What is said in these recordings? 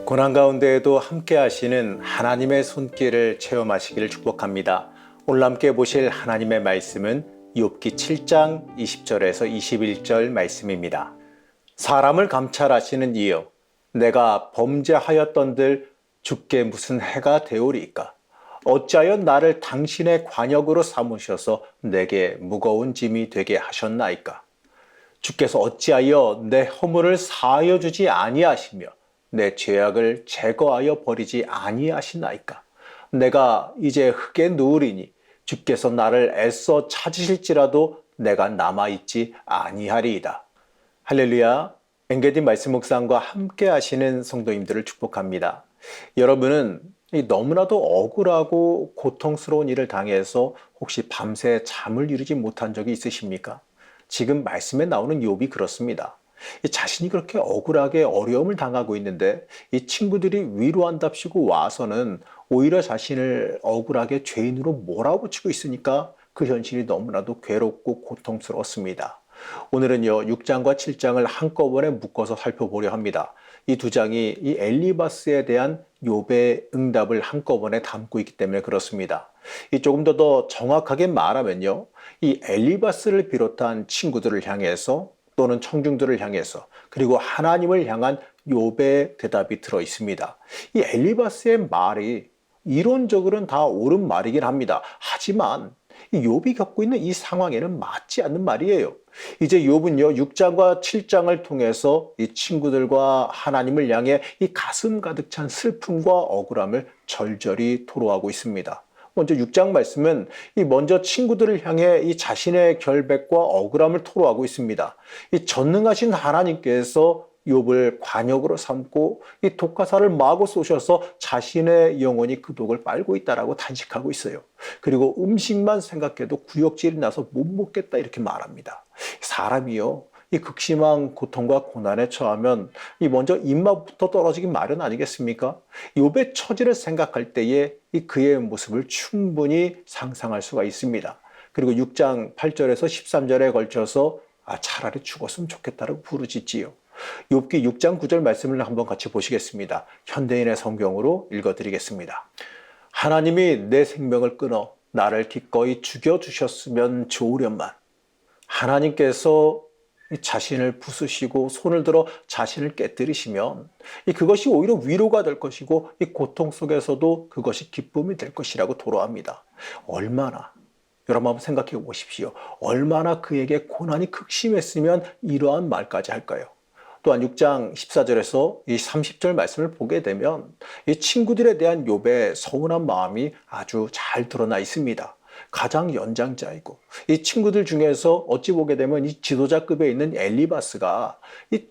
고난 가운데에도 함께 하시는 하나님의 손길을 체험하시기를 축복합니다. 오늘 함께 보실 하나님의 말씀은 욥기 7장 20절에서 21절 말씀입니다. 사람을 감찰하시는 이여, 내가 범죄하였던들 주께 무슨 해가 되오리이까? 어찌하여 나를 당신의 관역으로 삼으셔서 내게 무거운 짐이 되게 하셨나이까? 주께서 어찌하여 내 허물을 사하여 주지 아니하시며 내 죄악을 제거하여 버리지 아니하시나이까? 내가 이제 흙에 누우리니 주께서 나를 애써 찾으실지라도 내가 남아있지 아니하리이다. 할렐루야. 엔게디 말씀 묵상과 함께 하시는 성도님들을 축복합니다. 여러분은 너무나도 억울하고 고통스러운 일을 당해서 혹시 밤새 잠을 이루지 못한 적이 있으십니까? 지금 말씀에 나오는 욥이 그렇습니다. 자신이 그렇게 억울하게 어려움을 당하고 있는데 이 친구들이 위로한답시고 와서는 오히려 자신을 억울하게 죄인으로 몰아붙이고 있으니까 그 현실이 너무나도 괴롭고 고통스러웠습니다. 오늘은요 6장과 7장을 한꺼번에 묶어서 살펴보려 합니다. 이 두 장이 이 엘리바스에 대한 욥의 응답을 한꺼번에 담고 있기 때문에 그렇습니다. 이 조금 더 정확하게 말하면요, 이 엘리바스를 비롯한 친구들을 향해서 또는 청중들을 향해서 그리고 하나님을 향한 욥의 대답이 들어 있습니다. 이 엘리바스의 말이 이론적으로는 다 옳은 말이긴 합니다. 하지만 이 욥이 겪고 있는 이 상황에는 맞지 않는 말이에요. 이제 욥은요 6장과 7장을 통해서 이 친구들과 하나님을 향해 이 가슴 가득 찬 슬픔과 억울함을 절절히 토로하고 있습니다. 먼저 6장 말씀은 먼저 친구들을 향해 이 자신의 결백과 억울함을 토로하고 있습니다. 이 전능하신 하나님께서 욥을 관역으로 삼고 이 독가사를 마구 쏘셔서 자신의 영혼이 그 독을 빨고 있다라고 단식하고 있어요. 그리고 음식만 생각해도 구역질이 나서 못 먹겠다 이렇게 말합니다. 사람이요, 이 극심한 고통과 고난에 처하면 먼저 입맛부터 떨어지기 마련 아니겠습니까? 욥의 처지를 생각할 때에 그의 모습을 충분히 상상할 수가 있습니다. 그리고 6장 8절에서 13절에 걸쳐서 차라리 죽었으면 좋겠다라고 부르짖지요. 욥기 6장 9절 말씀을 한번 같이 보시겠습니다. 현대인의 성경으로 읽어드리겠습니다. 하나님이 내 생명을 끊어 나를 기꺼이 죽여주셨으면 좋으련만. 하나님께서 자신을 부수시고 손을 들어 자신을 깨뜨리시면 그것이 오히려 위로가 될 것이고 이 고통 속에서도 그것이 기쁨이 될 것이라고 도로합니다. 얼마나, 여러분 한번 생각해 보십시오. 얼마나 그에게 고난이 극심했으면 이러한 말까지 할까요? 또한 6장 14절에서 이 30절 말씀을 보게 되면 이 친구들에 대한 욥의 서운한 마음이 아주 잘 드러나 있습니다. 가장 연장자이고 이 친구들 중에서 어찌 보게 되면 이 지도자급에 있는 엘리바스가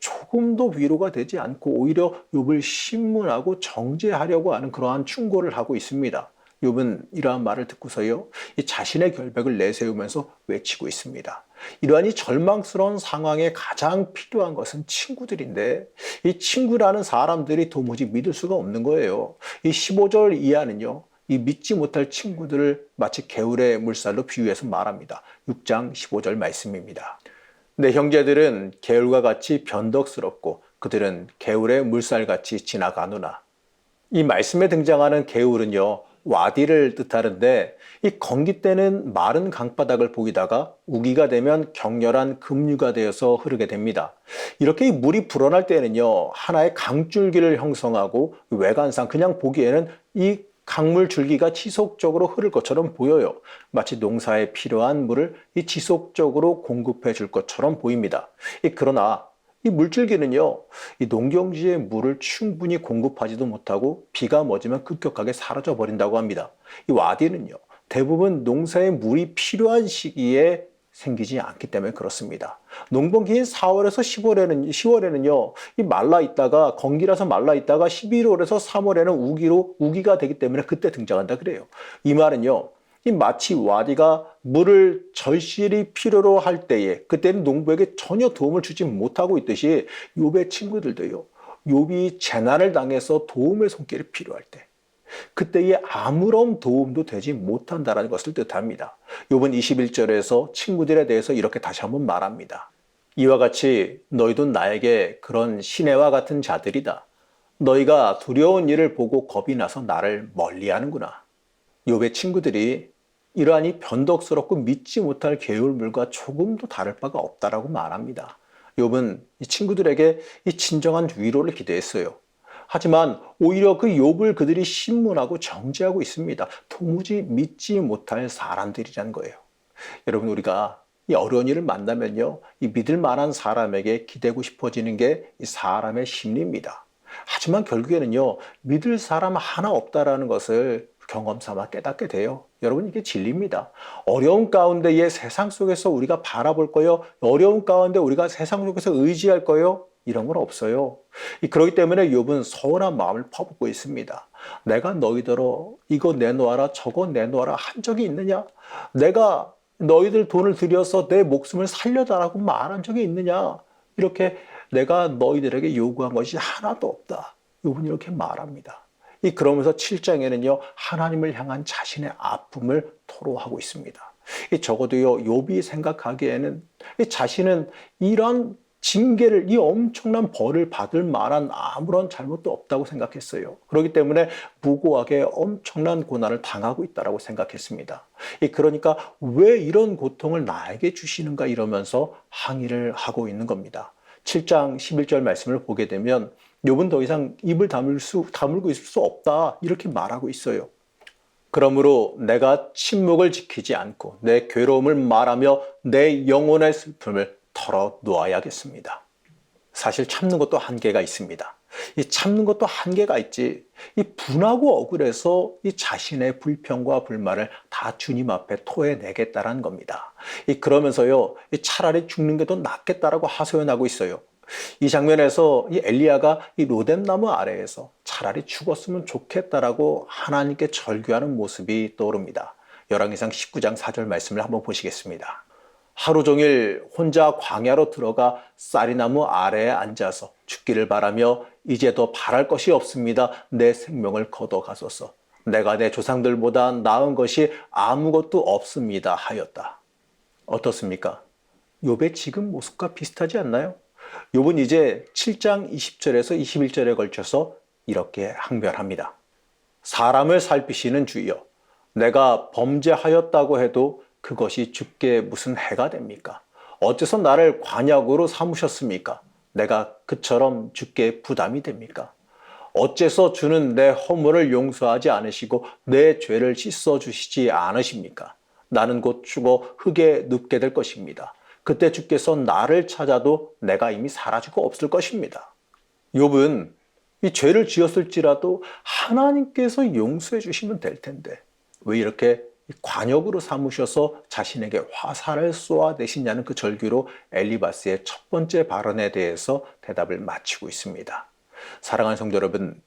조금도 위로가 되지 않고 오히려 욥을 신문하고 정죄하려고 하는 그러한 충고를 하고 있습니다. 욥은 이러한 말을 듣고서요 이 자신의 결백을 내세우면서 외치고 있습니다. 이러한 이 절망스러운 상황에 가장 필요한 것은 친구들인데 이 친구라는 사람들이 도무지 믿을 수가 없는 거예요. 이 15절 이하는요 이 믿지 못할 친구들을 마치 개울의 물살로 비유해서 말합니다. 6장 15절 말씀입니다. 내 형제들은 개울과 같이 변덕스럽고 그들은 개울의 물살같이 지나가노라. 이 말씀에 등장하는 개울은요 와디를 뜻하는데 이 건기 때는 마른 강바닥을 보이다가 우기가 되면 격렬한 급류가 되어서 흐르게 됩니다. 이렇게 이 물이 불어날 때는요 하나의 강줄기를 형성하고 외관상 그냥 보기에는 이 강물 줄기가 지속적으로 흐를 것처럼 보여요. 마치 농사에 필요한 물을 지속적으로 공급해 줄 것처럼 보입니다. 그러나 이 물줄기는요, 이 농경지에 물을 충분히 공급하지도 못하고 비가 멎으면 급격하게 사라져 버린다고 합니다. 이 와디는요, 대부분 농사에 물이 필요한 시기에 생기지 않기 때문에 그렇습니다. 농번기인 4월에서 10월에는요, 이 말라 있다가 건기라서 말라 있다가 11월에서 3월에는 우기가 되기 때문에 그때 등장한다 그래요. 이 말은요, 이 마치 와디가 물을 절실히 필요로 할 때에 그때는 농부에게 전혀 도움을 주지 못하고 있듯이 욥의 친구들도요. 욥이 재난을 당해서 도움의 손길이 필요할 때 그때에 아무런 도움도 되지 못한다는 것을 뜻합니다. 욥은 21절에서 친구들에 대해서 이렇게 다시 한번 말합니다. 이와 같이 너희도 나에게 그런 시내와 같은 자들이다. 너희가 두려운 일을 보고 겁이 나서 나를 멀리하는구나. 욥의 친구들이 이러한 변덕스럽고 믿지 못할 계율물과 조금도 다를 바가 없다라고 말합니다. 욥은 이 친구들에게 이 진정한 위로를 기대했어요. 하지만 오히려 그 욥을 그들이 신문하고 정죄하고 있습니다. 도무지 믿지 못할 사람들이라는 거예요. 여러분, 우리가 이 어려운 일을 만나면요, 이 믿을 만한 사람에게 기대고 싶어지는 게 이 사람의 심리입니다. 하지만 결국에는요, 믿을 사람 하나 없다라는 것을 경험 삼아 깨닫게 돼요. 여러분, 이게 진리입니다. 어려운 가운데의 세상 속에서 우리가 바라볼 거요, 어려운 가운데 우리가 세상 속에서 의지할 거요, 이런 건 없어요. 그렇기 때문에 욥은 서운한 마음을 퍼붓고 있습니다. 내가 너희더러 이거 내놓아라 저거 내놓아라 한 적이 있느냐? 내가 너희들 돈을 들여서 내 목숨을 살려달라고 말한 적이 있느냐? 이렇게 내가 너희들에게 요구한 것이 하나도 없다. 욥은 이렇게 말합니다. 그러면서 7장에는요, 하나님을 향한 자신의 아픔을 토로하고 있습니다. 적어도요, 욥이 생각하기에는 자신은 이런 징계를, 이 엄청난 벌을 받을 만한 아무런 잘못도 없다고 생각했어요. 그렇기 때문에 무고하게 엄청난 고난을 당하고 있다고 생각했습니다. 그러니까 왜 이런 고통을 나에게 주시는가 이러면서 항의를 하고 있는 겁니다. 7장 11절 말씀을 보게 되면 욥은 더 이상 입을 다물고 있을 수 없다 이렇게 말하고 있어요. 그러므로 내가 침묵을 지키지 않고 내 괴로움을 말하며 내 영혼의 슬픔을 털어 놓아야겠습니다. 사실 참는 것도 한계가 있습니다. 이 참는 것도 한계가 있지. 이 분하고 억울해서 이 자신의 불평과 불만을 다 주님 앞에 토해내겠다라는 겁니다. 그러면서요, 차라리 죽는 게 더 낫겠다라고 하소연하고 있어요. 이 장면에서 이 엘리야가 이 로뎀나무 아래에서 차라리 죽었으면 좋겠다라고 하나님께 절규하는 모습이 떠오릅니다. 열왕기상 19장 4절 말씀을 한번 보시겠습니다. 하루 종일 혼자 광야로 들어가 쌀이나무 아래에 앉아서 죽기를 바라며 이제 더 바랄 것이 없습니다. 내 생명을 걷어가소서. 내가 내 조상들보다 나은 것이 아무것도 없습니다 하였다. 어떻습니까? 욥의 지금 모습과 비슷하지 않나요? 욥은 이제 7장 20절에서 21절에 걸쳐서 이렇게 항변합니다. 사람을 살피시는 주여, 내가 범죄하였다고 해도 그것이 주께 무슨 해가 됩니까? 어째서 나를 관역으로 삼으셨습니까? 내가 그처럼 주께 부담이 됩니까? 어째서 주는 내 허물을 용서하지 않으시고 내 죄를 씻어주시지 않으십니까? 나는 곧 죽어 흙에 눕게 될 것입니다. 그때 주께서 나를 찾아도 내가 이미 사라지고 없을 것입니다. 욥은 이 죄를 지었을지라도 하나님께서 용서해 주시면 될 텐데 왜 이렇게 관역으로 삼으셔서 자신에게 화살을 쏘아대시냐는 그 절규로 엘리바스의 첫 번째 발언에 대해서 대답을 마치고 있습니다. 사랑하는 성도 여러분,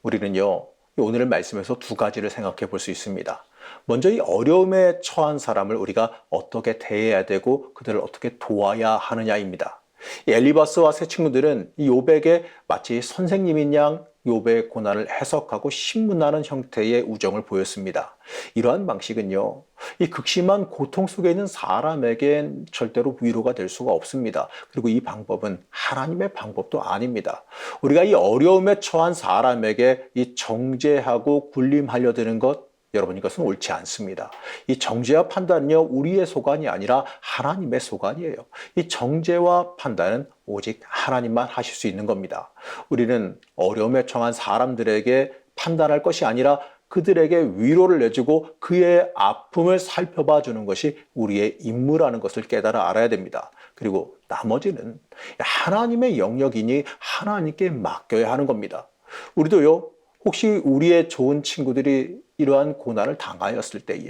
우리는요, 오늘의 말씀에서 두 가지를 생각해 볼 수 있습니다. 먼저 이 어려움에 처한 사람을 우리가 어떻게 대해야 되고 그들을 어떻게 도와야 하느냐입니다. 엘리바스와 세 친구들은 이 욥에게 마치 선생님인 양 욥의 고난을 해석하고 신문하는 형태의 우정을 보였습니다. 이러한 방식은요, 이 극심한 고통 속에 있는 사람에겐 절대로 위로가 될 수가 없습니다. 그리고 이 방법은 하나님의 방법도 아닙니다. 우리가 이 어려움에 처한 사람에게 이 정죄하고 군림하려 드는 것, 여러분, 이것은 옳지 않습니다. 이 정죄와 판단은요, 우리의 소관이 아니라 하나님의 소관이에요. 이 정죄와 판단은 오직 하나님만 하실 수 있는 겁니다. 우리는 어려움에 처한 사람들에게 판단할 것이 아니라 그들에게 위로를 내주고 그의 아픔을 살펴봐 주는 것이 우리의 임무라는 것을 깨달아 알아야 됩니다. 그리고 나머지는 하나님의 영역이니 하나님께 맡겨야 하는 겁니다. 우리도요, 혹시 우리의 좋은 친구들이 이러한 고난을 당하였을 때에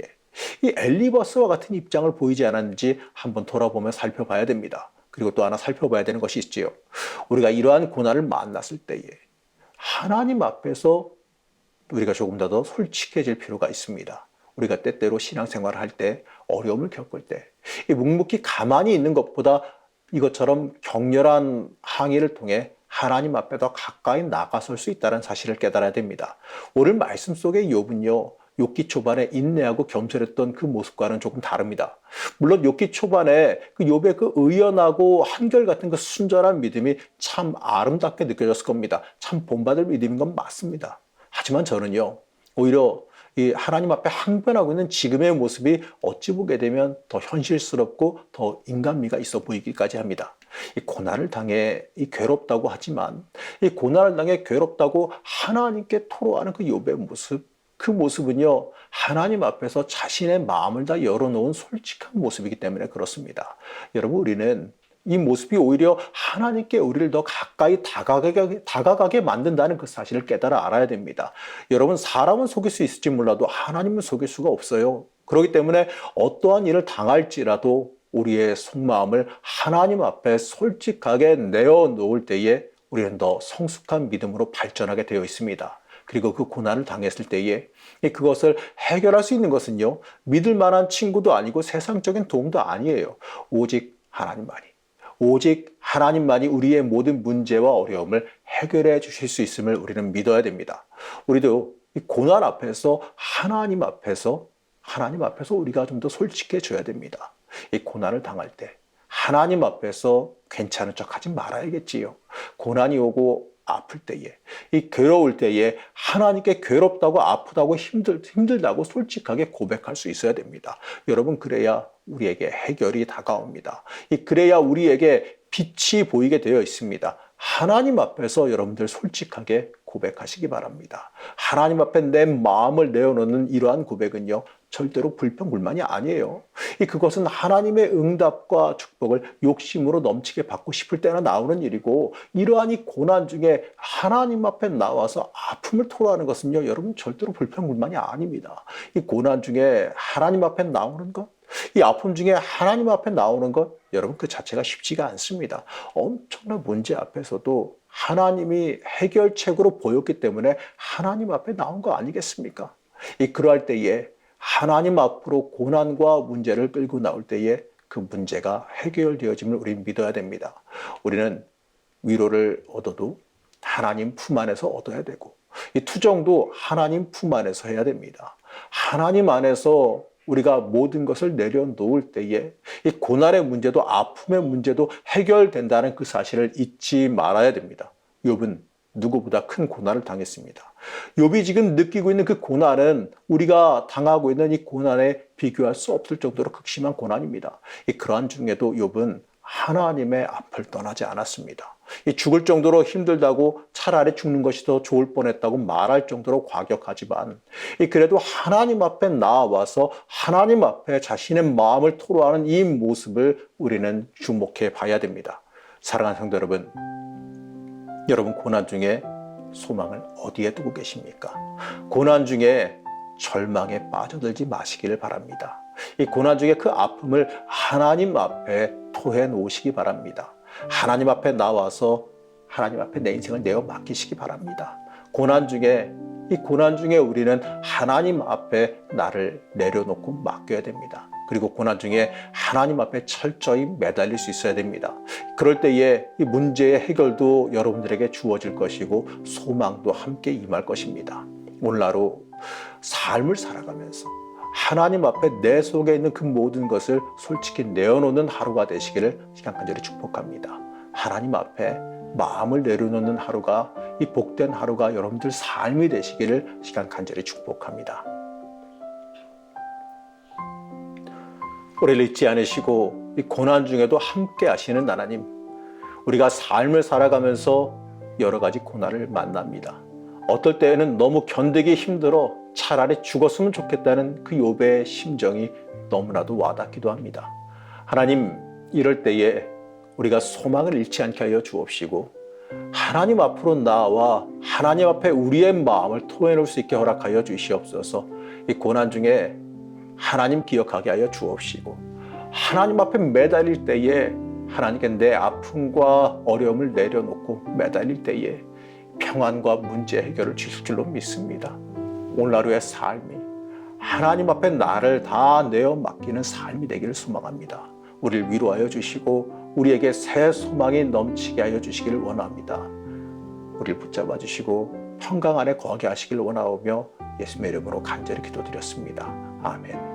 이 엘리바스와 같은 입장을 보이지 않았는지 한번 돌아보며 살펴봐야 됩니다. 그리고 또 하나 살펴봐야 되는 것이 있지요. 우리가 이러한 고난을 만났을 때에 하나님 앞에서 우리가 조금 더 솔직해질 필요가 있습니다. 우리가 때때로 신앙생활을 할 때, 어려움을 겪을 때 이 묵묵히 가만히 있는 것보다 이것처럼 격렬한 항의를 통해 하나님 앞에 더 가까이 나가설 수 있다는 사실을 깨달아야 됩니다. 오늘 말씀 속의 욥은요, 욥기 초반에 인내하고 겸손했던 그 모습과는 조금 다릅니다. 물론 욥기 초반에 그 욥의 그 의연하고 한결같은 그 순전한 믿음이 참 아름답게 느껴졌을 겁니다. 참 본받을 믿음인 건 맞습니다. 하지만 저는요, 오히려 이 하나님 앞에 항변하고 있는 지금의 모습이 어찌 보게 되면 더 현실스럽고 더 인간미가 있어 보이기까지 합니다. 이 고난을 당해 이 괴롭다고 하지만 이 고난을 당해 괴롭다고 하나님께 토로하는 그 욥의 모습, 그 모습은요, 하나님 앞에서 자신의 마음을 다 열어놓은 솔직한 모습이기 때문에 그렇습니다. 여러분, 우리는 이 모습이 오히려 하나님께 우리를 더 가까이 다가가게 만든다는 그 사실을 깨달아 알아야 됩니다. 여러분, 사람은 속일 수 있을지 몰라도 하나님은 속일 수가 없어요. 그렇기 때문에 어떠한 일을 당할지라도 우리의 속마음을 하나님 앞에 솔직하게 내어놓을 때에 우리는 더 성숙한 믿음으로 발전하게 되어 있습니다. 그리고 그 고난을 당했을 때에 그것을 해결할 수 있는 것은요, 믿을 만한 친구도 아니고 세상적인 도움도 아니에요. 오직 하나님만이 우리의 모든 문제와 어려움을 해결해 주실 수 있음을 우리는 믿어야 됩니다. 우리도 이 고난 앞에서 하나님 앞에서 우리가 좀 더 솔직해져야 됩니다. 이 고난을 당할 때 하나님 앞에서 괜찮은 척 하지 말아야겠지요. 고난이 오고 아플 때에, 이 괴로울 때에 하나님께 괴롭다고 아프다고 힘들다고 솔직하게 고백할 수 있어야 됩니다. 여러분, 그래야 우리에게 해결이 다가옵니다. 그래야 우리에게 빛이 보이게 되어 있습니다. 하나님 앞에서 여러분들 솔직하게 고백하시기 바랍니다. 하나님 앞에 내 마음을 내어놓는 이러한 고백은요, 절대로 불평불만이 아니에요. 그것은 하나님의 응답과 축복을 욕심으로 넘치게 받고 싶을 때나 나오는 일이고, 이러한 이 고난 중에 하나님 앞에 나와서 아픔을 토로하는 것은요, 여러분 절대로 불평불만이 아닙니다. 이 고난 중에 하나님 앞에 나오는 것, 이 아픔 중에 하나님 앞에 나오는 것, 여러분 그 자체가 쉽지가 않습니다. 엄청난 문제 앞에서도 하나님이 해결책으로 보였기 때문에 하나님 앞에 나온 거 아니겠습니까? 그러할 때에 하나님 앞으로 고난과 문제를 끌고 나올 때에 그 문제가 해결되어짐을 우리는 믿어야 됩니다. 우리는 위로를 얻어도 하나님 품 안에서 얻어야 되고, 이 투정도 하나님 품 안에서 해야 됩니다. 하나님 안에서 우리가 모든 것을 내려놓을 때에 이 고난의 문제도 아픔의 문제도 해결된다는 그 사실을 잊지 말아야 됩니다. 욥은 누구보다 큰 고난을 당했습니다. 욥이 지금 느끼고 있는 그 고난은 우리가 당하고 있는 이 고난에 비교할 수 없을 정도로 극심한 고난입니다. 그러한 중에도 욥은 하나님의 앞을 떠나지 않았습니다. 죽을 정도로 힘들다고 차라리 죽는 것이 더 좋을 뻔했다고 말할 정도로 과격하지만, 그래도 하나님 앞에 나와서 하나님 앞에 자신의 마음을 토로하는 이 모습을 우리는 주목해 봐야 됩니다. 사랑하는 성도 여러분 고난 중에 소망을 어디에 두고 계십니까? 고난 중에 절망에 빠져들지 마시기를 바랍니다. 이 고난 중에 그 아픔을 하나님 앞에 토해 놓으시기 바랍니다. 하나님 앞에 나와서 하나님 앞에 내 인생을 내어 맡기시기 바랍니다. 고난 중에 우리는 하나님 앞에 나를 내려놓고 맡겨야 됩니다. 그리고 고난 중에 하나님 앞에 철저히 매달릴 수 있어야 됩니다. 그럴 때에 이 문제의 해결도 여러분들에게 주어질 것이고 소망도 함께 임할 것입니다. 오늘 하루 삶을 살아가면서 하나님 앞에 내 속에 있는 그 모든 것을 솔직히 내어놓는 하루가 되시기를 시간 간절히 축복합니다. 하나님 앞에 마음을 내려놓는 하루가, 이 복된 하루가 여러분들 삶이 되시기를 시간 간절히 축복합니다. 우리를 잊지 않으시고 이 고난 중에도 함께 하시는 하나님, 우리가 삶을 살아가면서 여러 가지 고난을 만납니다. 어떨 때에는 너무 견디기 힘들어 차라리 죽었으면 좋겠다는 그 욥의 심정이 너무나도 와닿기도 합니다. 하나님, 이럴 때에 우리가 소망을 잃지 않게 하여 주옵시고 하나님 앞으로 나와 하나님 앞에 우리의 마음을 토해놓을 수 있게 허락하여 주시옵소서. 이 고난 중에 하나님 기억하게 하여 주옵시고 하나님 앞에 매달릴 때에 하나님께 내 아픔과 어려움을 내려놓고 매달릴 때에 평안과 문제 해결을 주실 줄로 믿습니다. 오늘 하루의 삶이 하나님 앞에 나를 다 내어 맡기는 삶이 되기를 소망합니다. 우리를 위로하여 주시고 우리에게 새 소망이 넘치게 하여 주시기를 원합니다. 우리를 붙잡아 주시고 평강 안에 거하게 하시길 원하오며 예수님의 이름으로 간절히 기도드렸습니다. 아멘.